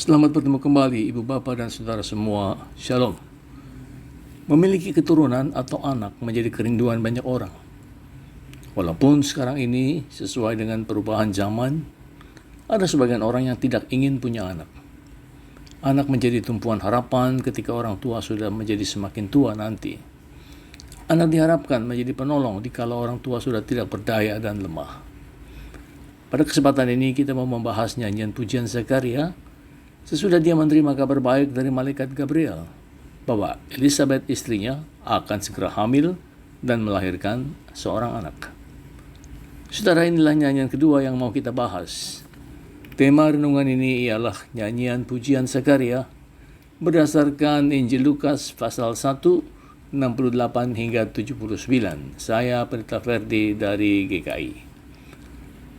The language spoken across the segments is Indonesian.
Selamat bertemu kembali Ibu Bapa dan Saudara semua. Shalom. Memiliki keturunan atau anak menjadi kerinduan banyak orang. Walaupun sekarang ini sesuai dengan perubahan zaman, ada sebagian orang yang tidak ingin punya anak. Anak menjadi tumpuan harapan ketika orang tua sudah menjadi semakin tua nanti. Anak diharapkan menjadi penolong dikala orang tua sudah tidak berdaya dan lemah. Pada kesempatan ini kita mau membahas nyanyian pujian Zakaria sesudah dia menerima kabar baik dari malaikat Gabriel bahwa Elizabeth istrinya akan segera hamil dan melahirkan seorang anak. Saudara, inilah nyanyian kedua yang mau kita bahas. Tema renungan ini ialah nyanyian pujian Zakaria berdasarkan Injil Lukas pasal 1, 68 hingga 79. Saya Pendeta Ferdi dari GKI.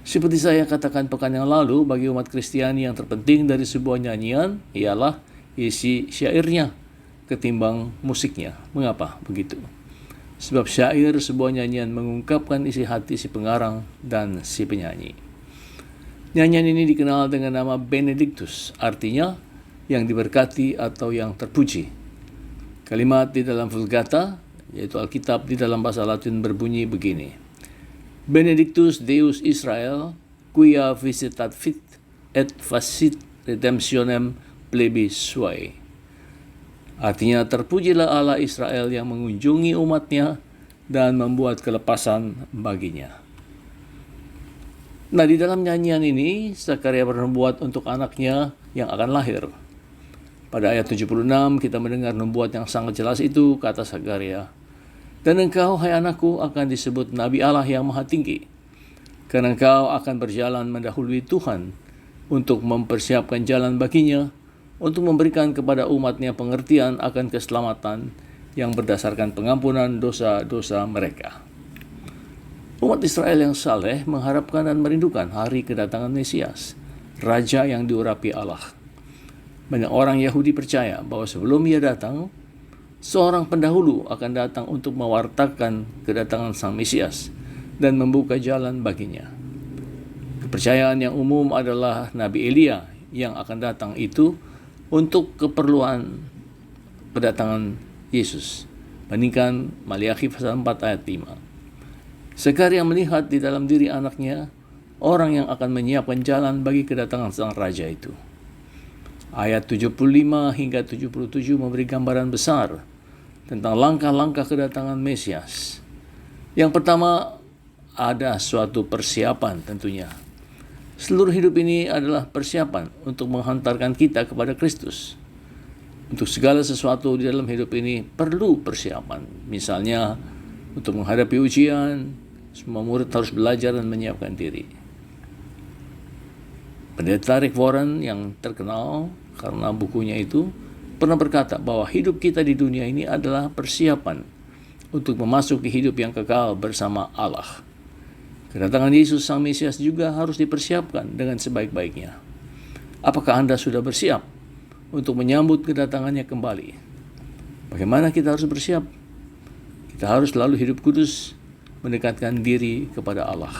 Seperti saya katakan pekan yang lalu, bagi umat Kristiani yang terpenting dari sebuah nyanyian ialah isi syairnya ketimbang musiknya. Mengapa begitu? Sebab syair sebuah nyanyian mengungkapkan isi hati si pengarang dan si penyanyi. Nyanyian ini dikenal dengan nama Benedictus, artinya yang diberkati atau yang terpuji. Kalimat di dalam Vulgata, yaitu Alkitab di dalam bahasa Latin berbunyi begini: Benedictus Deus Israel, quia visitat fit et facit redemptionem plebis suae. Artinya, terpujilah Allah Israel yang mengunjungi umatnya dan membuat kelepasan baginya. Nah, di dalam nyanyian ini, Zakaria bernubuat untuk anaknya yang akan lahir. Pada ayat 76, kita mendengar nubuat yang sangat jelas itu, kata Zakaria, "Dan engkau, hai anakku, akan disebut Nabi Allah yang Maha Tinggi, karena engkau akan berjalan mendahului Tuhan untuk mempersiapkan jalan baginya, untuk memberikan kepada umatnya pengertian akan keselamatan yang berdasarkan pengampunan dosa-dosa mereka." Umat Israel yang saleh mengharapkan dan merindukan hari kedatangan Mesias, Raja yang diurapi Allah. Banyak orang Yahudi percaya bahwa sebelum ia datang, seorang pendahulu akan datang untuk mewartakan kedatangan Sang Mesias dan membuka jalan baginya. Kepercayaan yang umum adalah Nabi Elia yang akan datang itu untuk keperluan kedatangan Yesus. Bandingkan Maliakhi pasal 4 ayat 5. Zakaria melihat di dalam diri anaknya orang yang akan menyiapkan jalan bagi kedatangan Sang Raja itu. Ayat 75 hingga 77 memberi gambaran besar tentang langkah-langkah kedatangan Mesias. Yang pertama, ada suatu persiapan tentunya. Seluruh hidup ini adalah persiapan untuk menghantarkan kita kepada Kristus. Untuk segala sesuatu di dalam hidup ini perlu persiapan. Misalnya, untuk menghadapi ujian, semua murid harus belajar dan menyiapkan diri. Pendeta Rick Warren yang terkenal karena bukunya itu pernah berkata bahwa hidup kita di dunia ini adalah persiapan untuk memasuki hidup yang kekal bersama Allah. Kedatangan Yesus Sang Mesias juga harus dipersiapkan dengan sebaik-baiknya. Apakah Anda sudah bersiap untuk menyambut kedatangannya kembali? Bagaimana kita harus bersiap? Kita harus selalu hidup kudus, mendekatkan diri kepada Allah.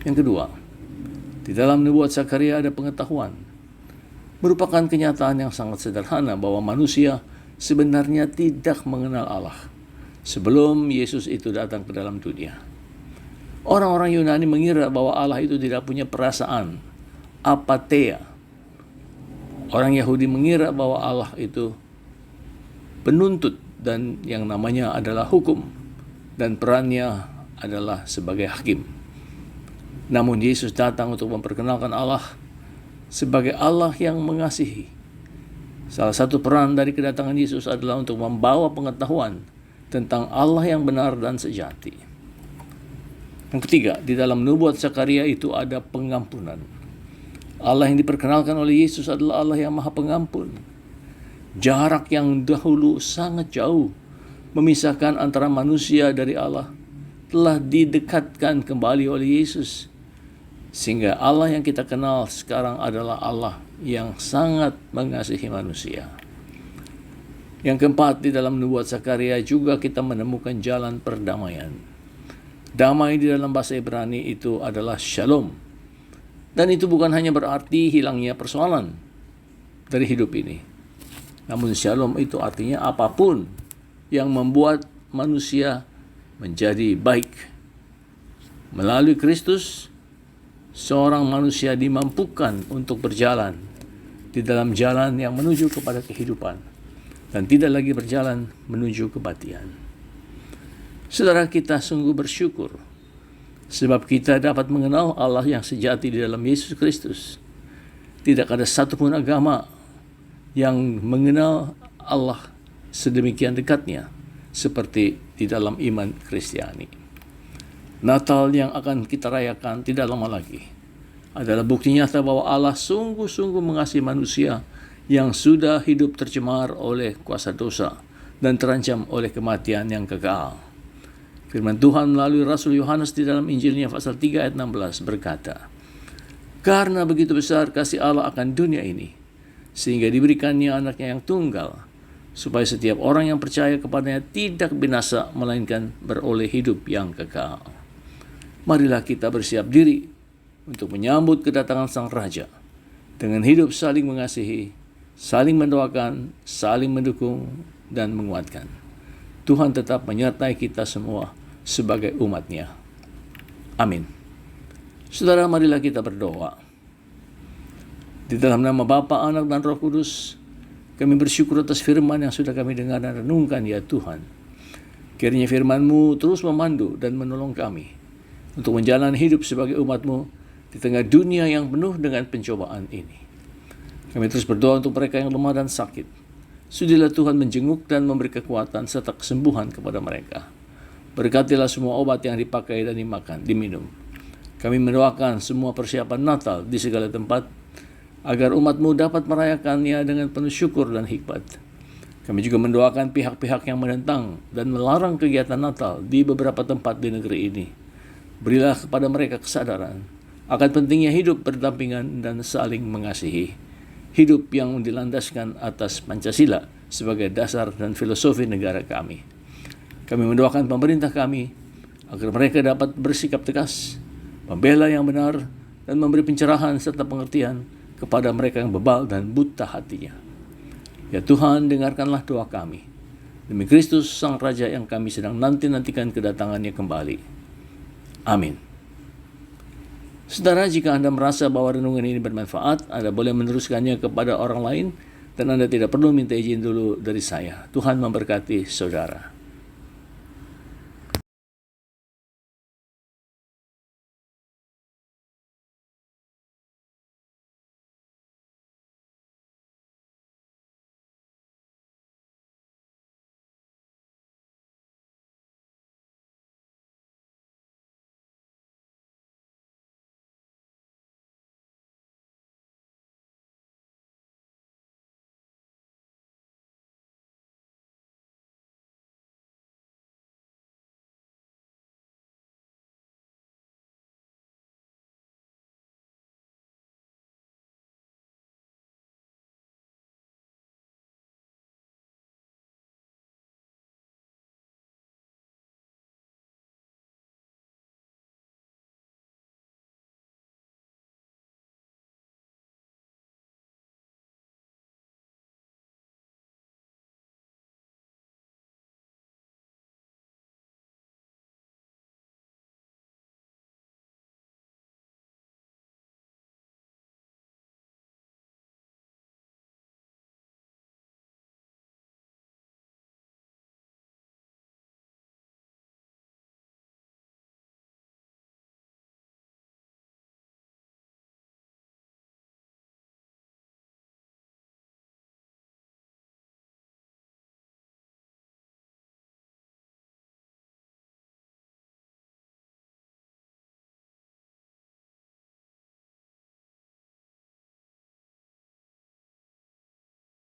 Yang kedua, di dalam nubuat Zakaria ada pengetahuan. Merupakan kenyataan yang sangat sederhana bahwa manusia sebenarnya tidak mengenal Allah sebelum Yesus itu datang ke dalam dunia. Orang-orang Yunani mengira bahwa Allah itu tidak punya perasaan, apatheia. Orang Yahudi mengira bahwa Allah itu penuntut dan yang namanya adalah hukum, dan perannya adalah sebagai hakim. Namun Yesus datang untuk memperkenalkan Allah sebagai Allah yang mengasihi. Salah satu peran dari kedatangan Yesus adalah untuk membawa pengetahuan tentang Allah yang benar dan sejati. Yang ketiga, di dalam nubuat Zakaria itu ada pengampunan. Allah yang diperkenalkan oleh Yesus adalah Allah yang Maha Pengampun. Jarak yang dahulu sangat jauh memisahkan antara manusia dari Allah telah didekatkan kembali oleh Yesus. Sehingga Allah yang kita kenal sekarang adalah Allah yang sangat mengasihi manusia. Yang keempat, di dalam nubuat Zakaria juga kita menemukan jalan perdamaian. Damai di dalam bahasa Ibrani itu adalah shalom. Dan itu bukan hanya berarti hilangnya persoalan, dari hidup ini. Namun shalom itu artinya apapun yang membuat manusia menjadi baik. Melalui Kristus, seorang manusia dimampukan untuk berjalan di dalam jalan yang menuju kepada kehidupan dan tidak lagi berjalan menuju kematian. Saudara, kita sungguh bersyukur sebab kita dapat mengenal Allah yang sejati di dalam Yesus Kristus. Tidak ada satupun agama yang mengenal Allah sedemikian dekatnya seperti di dalam iman Kristiani. Natal yang akan kita rayakan tidak lama lagi adalah bukti nyata bahwa Allah sungguh-sungguh mengasihi manusia yang sudah hidup tercemar oleh kuasa dosa dan terancam oleh kematian yang kekal. Firman Tuhan melalui Rasul Yohanes di dalam Injilnya pasal 3 ayat 16 berkata, "Karena begitu besar kasih Allah akan dunia ini, sehingga diberikannya anaknya yang tunggal, supaya setiap orang yang percaya kepadanya tidak binasa, melainkan beroleh hidup yang kekal." Marilah kita bersiap diri untuk menyambut kedatangan Sang Raja dengan hidup saling mengasihi, saling mendoakan, saling mendukung, dan menguatkan. Tuhan tetap menyertai kita semua sebagai umat-Nya. Amin. Saudara, marilah kita berdoa. Di dalam nama Bapa, Anak, dan Roh Kudus, kami bersyukur atas firman yang sudah kami dengar dan renungkan, ya Tuhan. Kiranya firman-Mu terus memandu dan menolong kami untuk menjalani hidup sebagai umat-Mu di tengah dunia yang penuh dengan pencobaan ini. Kami terus berdoa untuk mereka yang lemah dan sakit. Sudilah Tuhan menjenguk dan memberi kekuatan serta kesembuhan kepada mereka. Berkatilah semua obat yang dipakai dan diminum. Kami mendoakan semua persiapan Natal di segala tempat, agar umat-Mu dapat merayakannya dengan penuh syukur dan hikmat. Kami juga mendoakan pihak-pihak yang menentang dan melarang kegiatan Natal di beberapa tempat di negeri ini. Berilah kepada mereka kesadaran akan pentingnya hidup berdampingan dan saling mengasihi. Hidup yang dilandaskan atas Pancasila sebagai dasar dan filosofi negara kami. Kami mendoakan pemerintah kami agar mereka dapat bersikap tegas, membela yang benar, dan memberi pencerahan serta pengertian kepada mereka yang bebal dan buta hatinya. Ya Tuhan, dengarkanlah doa kami. Demi Kristus Sang Raja yang kami sedang nantikan kedatangannya kembali. Amin. Saudara, jika Anda merasa bahwa renungan ini bermanfaat, Anda boleh meneruskannya kepada orang lain dan Anda tidak perlu minta izin dulu dari saya. Tuhan memberkati saudara.